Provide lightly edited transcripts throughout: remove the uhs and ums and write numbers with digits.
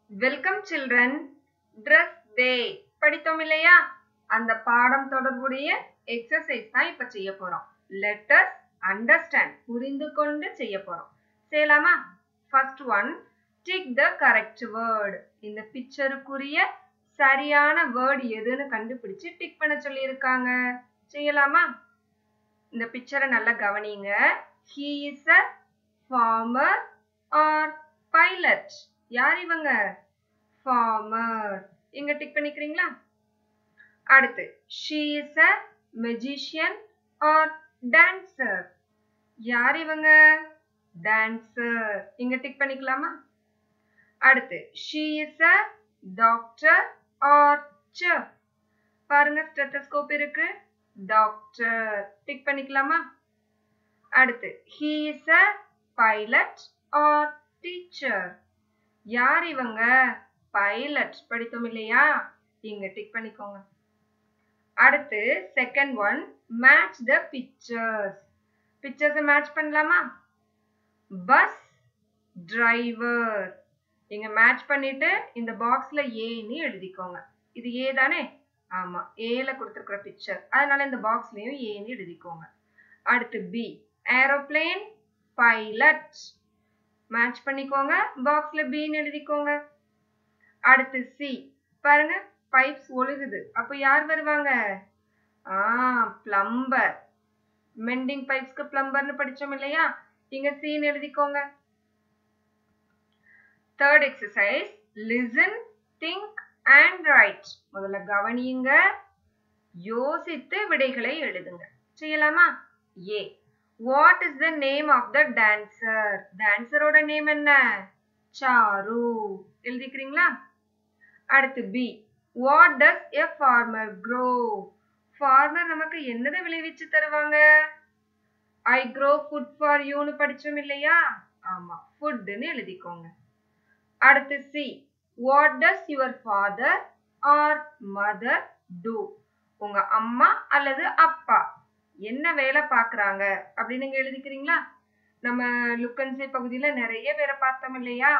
Welcome children. Dress டே படித்தோம் இல்லையா? அந்த பாடம் தொடர்புடைய எக்ஸசைஸ் தான் இப்ப செய்ய போறோம். லெட் அஸ் அண்டர்ஸ்டாண்ட், புரிந்து கொண்டு செய்ய போறோம். செய்யலாமா? First one, tick the correct word. இந்த பிக்சருக்குரிய சரியான வேர்ட் எதுன்னு கண்டுபிடிச்சு டிக் பண்ண சொல்லி இருக்காங்க. செய்யலாமா? இந்த பிக்சரை நல்லா கவனிங்க. He is a farmer or pilot. யார் இவங்க? farmer. இங்க டிக் பண்ணிக்கிறீங்களா? அடுத்து, she is a magician or dancer. யார் இவங்க? dancer. இங்க டிக் பண்ணிக்கலாமா? அடுத்து, she is a doctor or chef. பாருங்க, ஸ்டெத்தஸ்கோப் இருக்கு. doctor. டிக் பண்ணிக்கலாமா? அடுத்து, he is a pilot or teacher. யார் இவங்க? பைலட். படித்தோம் இல்லையா? இங்க டிக் பண்ணிக்கோங்க. அடுத்து second one, match the pictures. Pictures match பண்ணலாமா? Bus, driver. இங்க மேட்ச் பண்ணிட்டு இந்த பாக்ஸ்ல ஏன்னு எழுதிக்கோங்க. இது ஏ தானே? ஆமா, ஏல கொடுத்திருக்கிற பிக்சர், அதனால இந்த பாக்ஸ்லயும் ஏன்னு எழுதிக்கோங்க. அடுத்து பி, ஏரோப்ளேன், பைலட். மேட்ச் பண்ணிக்கோங்க, பாக்ஸ்ல பின்னு எழுதிக்கோங்க. அடுத்து சி, பாருங்க பைப்ஸ் ஒழுகுது, அப்ப யார் வருவாங்க? பிளம்பர். மெண்டிங் பைப்ஸ்க்கு பிளம்பர்னு படிச்சோம் இல்லையா? இங்க சின்னு எழுதிக்கோங்க. Third exercise, listen, think and write. முதல்ல கவனியுங்க, யோசித்து விடைகளை எழுதுங்க. செய்யலாமா? A, what is the name of the dancer. டான்சரோட நேம் என்ன? சாரு. எழுதிக்கிறீங்களா? அடுத்து B, what does a farmer grow. Farmer நமக்கு என்னதை விளைவிச்சு தருவாங்க? ஐ க்ரோ ஃபுட் ஃபார் யூன்னு படிச்சோம் இல்லையா? ஆமா, ஃபுட்னு எழுதிக்கோங்க. அடுத்து C, what does your father or mother do. உங்க அம்மா அல்லது அப்பா என்ன வேலை பார்க்கறாங்க அப்படின்னு நீங்க எழுதிக்கிறீங்களா? நம்ம லுக் அண்ட் சே பகுதியில நிறைய பேரை பார்த்தோம் இல்லையா?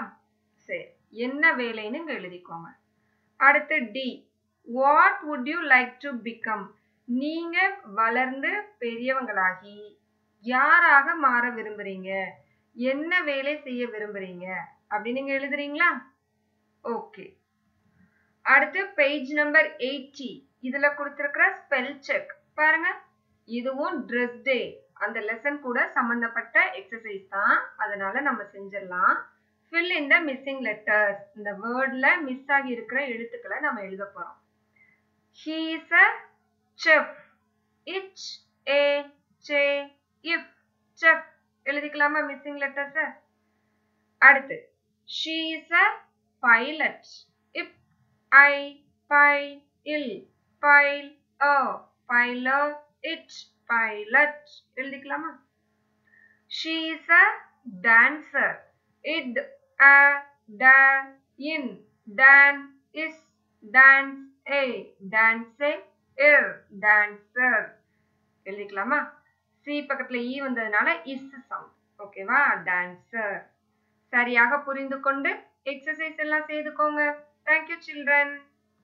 சரி, என்ன வேலைன்னு இங்க எழுதிக்கோங்க. அடுத்து D, what would you like to become. நீங்க வளர்ந்து பெரியவங்களாகி யாராக மாற விரும்புறீங்க, என்ன வேலை செய்ய விரும்புறீங்க அப்படின்னு நீங்க எழுதுறீங்களா? ஓகே. அடுத்து பேஜ் நம்பர் 80, இதுல கொடுத்திருக்கிற ஸ்பெல் செக் பாருங்க. இதுவும் ட்ரெஸ் டே அந்த லெசன் கூட சம்பந்தப்பட்ட எக்ஸசைஸ் தான், அதனால நம்ம செஞ்சிடலாம். fill in the missing letters. இந்த வேர்ட்ல மிஸ் ஆகி இருக்கிற எழுத்துக்களை நம்ம எழுத போறோம். he is a chef. ich, a, che, if, chef. எழுதிக்கலாமா மிஸ்ஸிங் லெட்டர்ஸ்? அடுத்து, she is a pilot. if, I, pi, il, pile, a, pilot, it, pilot. எழுதிக்கலாமா? she is a dancer. id, a, da, in, dan, is, dance, a, dance, ir, dancer. எழுதிக்கலாமா? C பக்கத்துல E வந்ததுனால is sound. ஓகேவா? Dancer. சரியாக புரிந்து கொண்டு exercise எல்லாம் செய்துக்கோங்க. Thank you children.